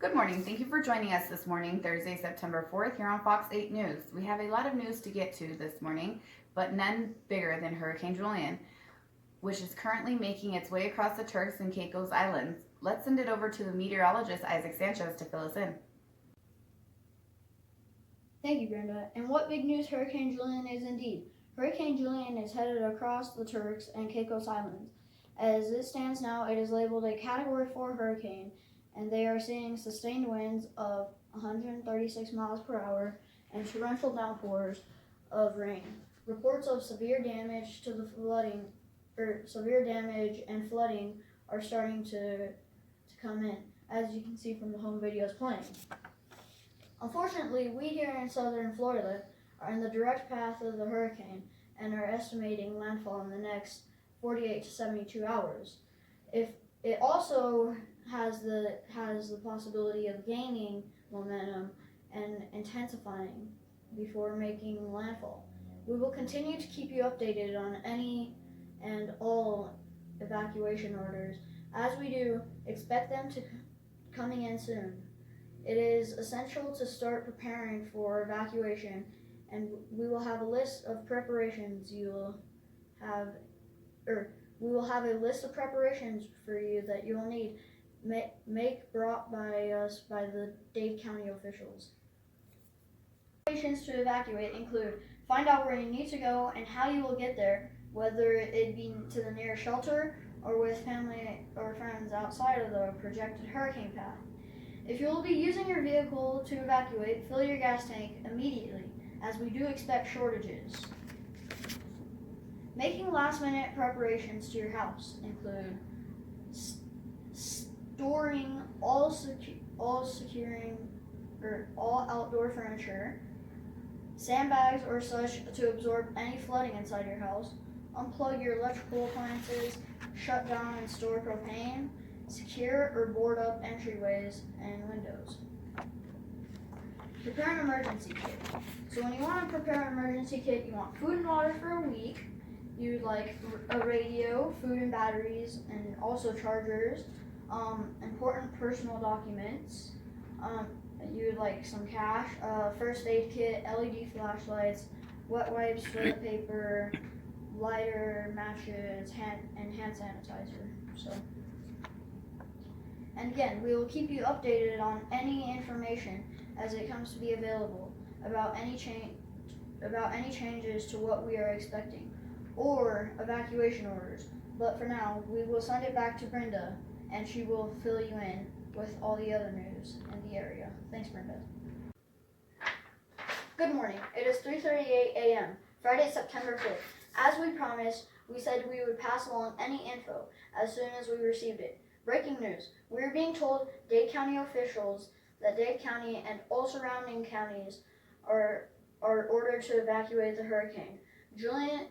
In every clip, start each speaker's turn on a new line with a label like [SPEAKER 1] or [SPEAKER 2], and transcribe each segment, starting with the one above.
[SPEAKER 1] Good morning. Thank you for joining us this morning, Thursday, September 4th, here on Fox 8 News. We have a lot of news to get to this morning, but none bigger than Hurricane Julian, which is currently making its way across the Turks and Caicos Islands. Let's send it over to the meteorologist, Isaac Sanchez, to fill us in.
[SPEAKER 2] Thank you, Brenda. And what big news Hurricane Julian is indeed. Hurricane Julian is headed across the Turks and Caicos Islands. As it stands now, it is labeled a Category 4 hurricane, and they are seeing sustained winds of 136 miles per hour and torrential downpours of rain. Reports of severe damage and flooding are starting to come in, as you can see from the home videos playing. Unfortunately, we here in southern Florida are in the direct path of the hurricane and are estimating landfall in the next 48 to 72 hours. If it also has the possibility of gaining momentum and intensifying before making landfall. We will continue to keep you updated on any and all evacuation orders. As we do, expect them to coming in soon. It is essential to start preparing for evacuation, and we will have a list of preparations we will have a list of preparations for you that you will need brought by us by the Dade County officials. Preparations to evacuate include: find out where you need to go and how you will get there, whether it be to the nearest shelter or with family or friends outside of the projected hurricane path. If you will be using your vehicle to evacuate, fill your gas tank immediately, as we do expect shortages. Making last-minute preparations to your house include storing all outdoor furniture, sandbags or such to absorb any flooding inside your house, unplug your electrical appliances, shut down and store propane, secure or board up entryways and windows. Prepare an emergency kit. So when you want to prepare an emergency kit, you want food and water for a week. You'd like a radio, food and batteries, and also chargers, important personal documents. You'd like some cash, first aid kit, LED flashlights, wet wipes, toilet paper, lighter, matches, hand sanitizer. And again, we will keep you updated on any information as it comes to be available about any changes to what we are expecting or evacuation orders. But for now, we will send it back to Brenda, and she will fill you in with all the other news in the area. Thanks, Brenda. Good morning. It is 3:38 a.m., Friday, September 5th. As we promised, we said we would pass along any info as soon as we received it. Breaking news. We are being told Dade County officials that Dade County and all surrounding counties are ordered to evacuate the hurricane.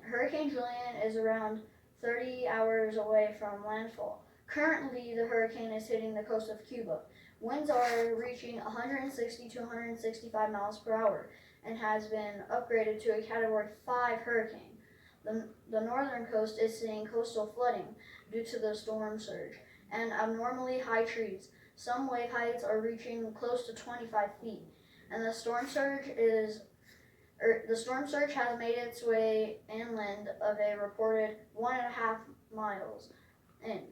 [SPEAKER 2] Hurricane Julian is around 30 hours away from landfall. Currently, the hurricane is hitting the coast of Cuba. Winds are reaching 160 to 165 miles per hour and has been upgraded to a Category 5 hurricane. The northern coast is seeing coastal flooding due to the storm surge and abnormally high trees. Some wave heights are reaching close to 25 feet, and the storm surge has made its way inland of a reported 1.5 miles in.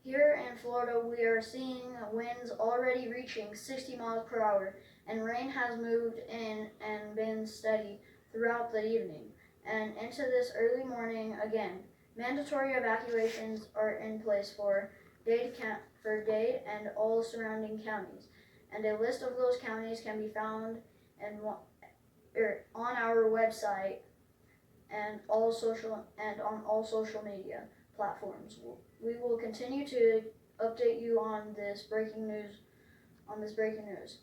[SPEAKER 2] Here in Florida, we are seeing winds already reaching 60 miles per hour, and rain has moved in and been steady throughout the evening and into this early morning again. Mandatory evacuations are in place for Dade and all surrounding counties, and a list of those counties can be found on our website and on all social media platforms. We will continue to update you on this breaking news.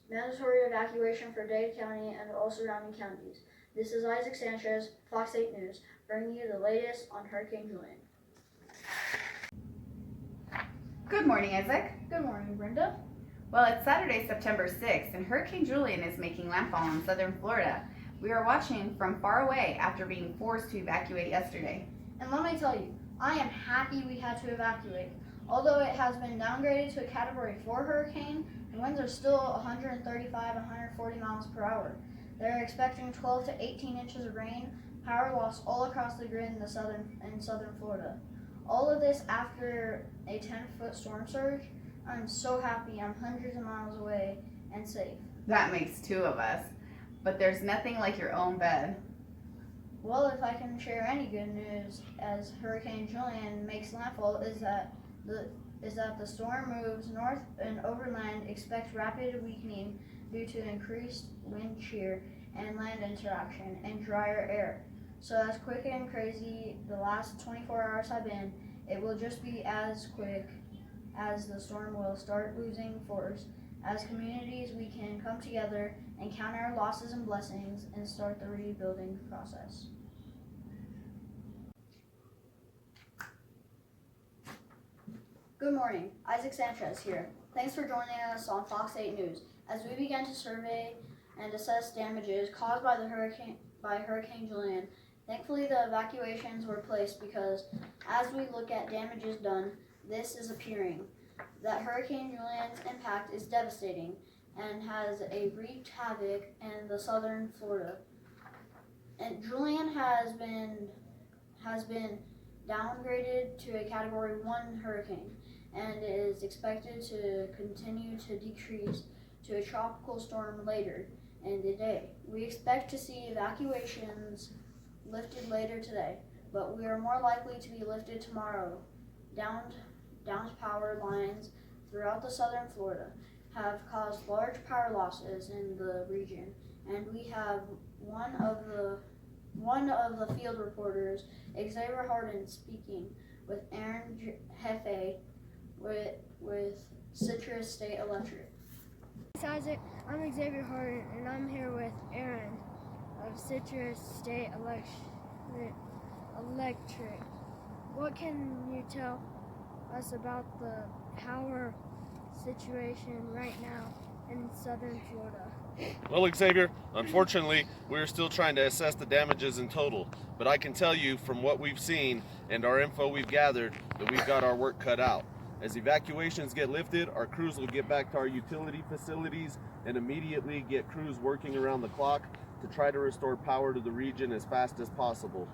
[SPEAKER 2] Mandatory evacuation for Dade County and all surrounding counties. This is Isaac Sanchez, Fox 8 News, bringing you the latest on Hurricane Julian.
[SPEAKER 1] Good morning, Isaac.
[SPEAKER 2] Good morning, Brenda.
[SPEAKER 1] Well, it's Saturday, September 6th, and Hurricane Julian is making landfall in southern Florida. We are watching from far away after being forced to evacuate yesterday.
[SPEAKER 2] And let me tell you, I am happy we had to evacuate. Although it has been downgraded to a Category 4 hurricane, the winds are still 135 and 140 miles per hour. They're expecting 12 to 18 inches of rain, power loss all across the grid in southern Florida. All of this after a 10-foot storm surge. I'm so happy I'm hundreds of miles away and safe.
[SPEAKER 1] That makes two of us. But there's nothing like your own bed.
[SPEAKER 2] Well, if I can share any good news as Hurricane Julian makes landfall is that the storm moves north and overland. Expect rapid weakening due to increased wind shear and land interaction and drier air. So as quick and crazy the last 24 hours have been, it will just be as quick as the storm will start losing force. As communities, we can come together and count our losses and blessings and start the rebuilding process. Good morning, Isaac Sanchez here. Thanks for joining us on Fox 8 News as we begin to survey and assess damages caused by Hurricane Julian. Thankfully, the evacuations were placed because as we look at damages done, this is appearing that Hurricane Julian's impact is devastating and has wreaked havoc in the southern Florida. And Julian has been downgraded to a Category 1 hurricane and is expected to continue to decrease to a tropical storm later in the day. We expect to see evacuations lifted later today, but we are more likely to be lifted tomorrow. Downed power lines throughout the southern Florida have caused large power losses in the region, and we have one of the field reporters, Xavier Harden, speaking with Aaron Hefe with Citrus State Electric.
[SPEAKER 3] Thanks, Isaac. I'm Xavier Harden, and I'm here with Aaron of Citrus State Electric. What can you tell us about the power situation right now in southern Florida?
[SPEAKER 4] Well, Xavier, unfortunately, we're still trying to assess the damages in total, but I can tell you from what we've seen and our info we've gathered that we've got our work cut out. As evacuations get lifted, our crews will get back to our utility facilities and immediately get crews working around the clock to try to restore power to the region as fast as possible.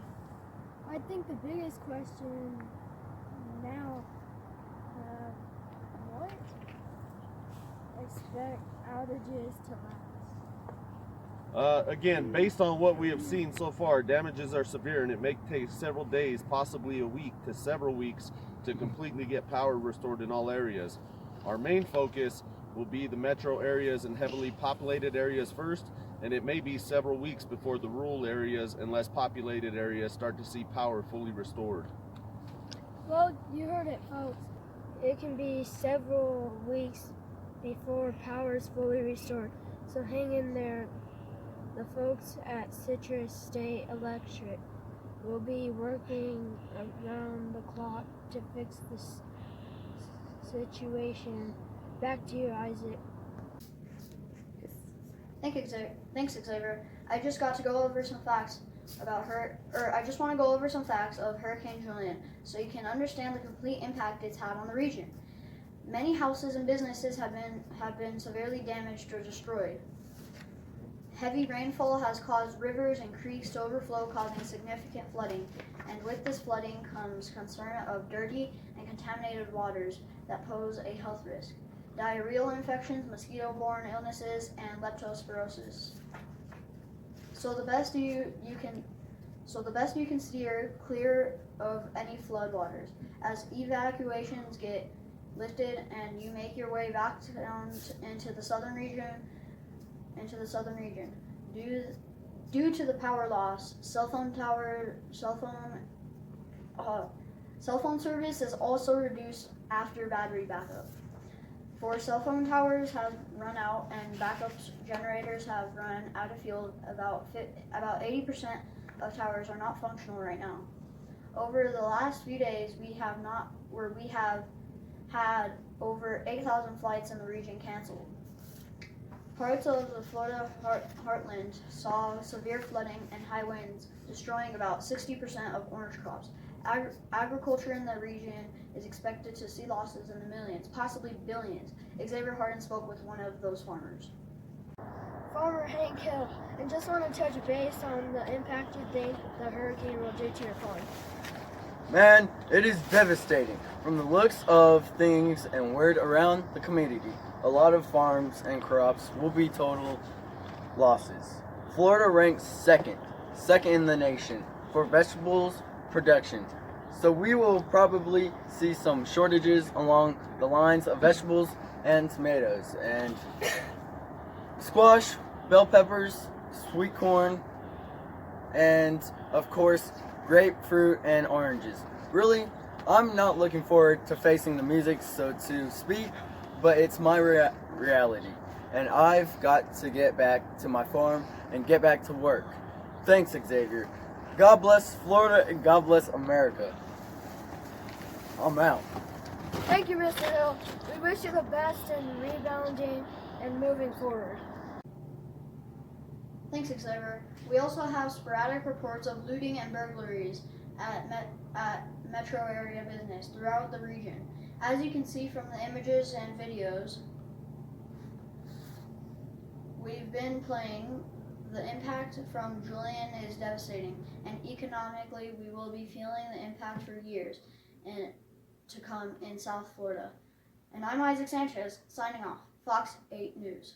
[SPEAKER 3] I think the biggest question now, what expect outages to last?
[SPEAKER 4] Again, based on what we have seen so far, damages are severe and it may take several days, possibly a week to several weeks to completely get power restored in all areas. Our main focus will be the metro areas and heavily populated areas first, and it may be several weeks before the rural areas and less populated areas start to see power fully restored.
[SPEAKER 3] Well, you heard it, folks. It can be several weeks before power is fully restored, so hang in there. The folks at Citrus State Electric will be working around the clock to fix this situation. Back to you, Isaac.
[SPEAKER 2] Thanks, Xavier. I just got to go over some facts about I just want to go over some facts of Hurricane Julian so you can understand the complete impact it's had on the region. Many houses and businesses have been severely damaged or destroyed. Heavy rainfall has caused rivers and creeks to overflow, causing significant flooding. And with this flooding comes concern of dirty and contaminated waters that pose a health risk. Diarrheal infections, mosquito-borne illnesses, and leptospirosis. So the best you can steer clear of any floodwaters. As evacuations get lifted and you make your way back down into the southern region. Due to the power loss, cell phone service is also reduced after battery backup. 4 cell phone towers have run out and backup generators have run out of fuel. About 80% of towers are not functional right now. Over the last few days, we have had over 8,000 flights in the region canceled. Parts of the Florida heartland saw severe flooding and high winds, destroying about 60% of orange crops. Agriculture in the region is expected to see losses in the millions, possibly billions. Xavier Harden spoke with one of those farmers.
[SPEAKER 3] Farmer Hank Hill, and just want to touch base on the impact you think the hurricane will do to your farm.
[SPEAKER 5] Man, it is devastating. From the looks of things and word around the community, a lot of farms and crops will be total losses. Florida ranks second in the nation for vegetables production. So we will probably see some shortages along the lines of vegetables and tomatoes and squash, bell peppers, sweet corn, and of course grapefruit and oranges. Really, I'm not looking forward to facing the music, so to speak, but it's my reality. And I've got to get back to my farm and get back to work. Thanks, Xavier. God bless Florida and God bless America. I'm out.
[SPEAKER 3] Thank you, Mr. Hill. We wish you the best in rebounding and moving forward.
[SPEAKER 2] Thanks, Xavier. We also have sporadic reports of looting and burglaries at metro area business throughout the region. As you can see from the images and videos we've been playing, the impact from Julian is devastating, and economically we will be feeling the impact for years to come in South Florida. And I'm Isaac Sanchez, signing off. Fox 8 News.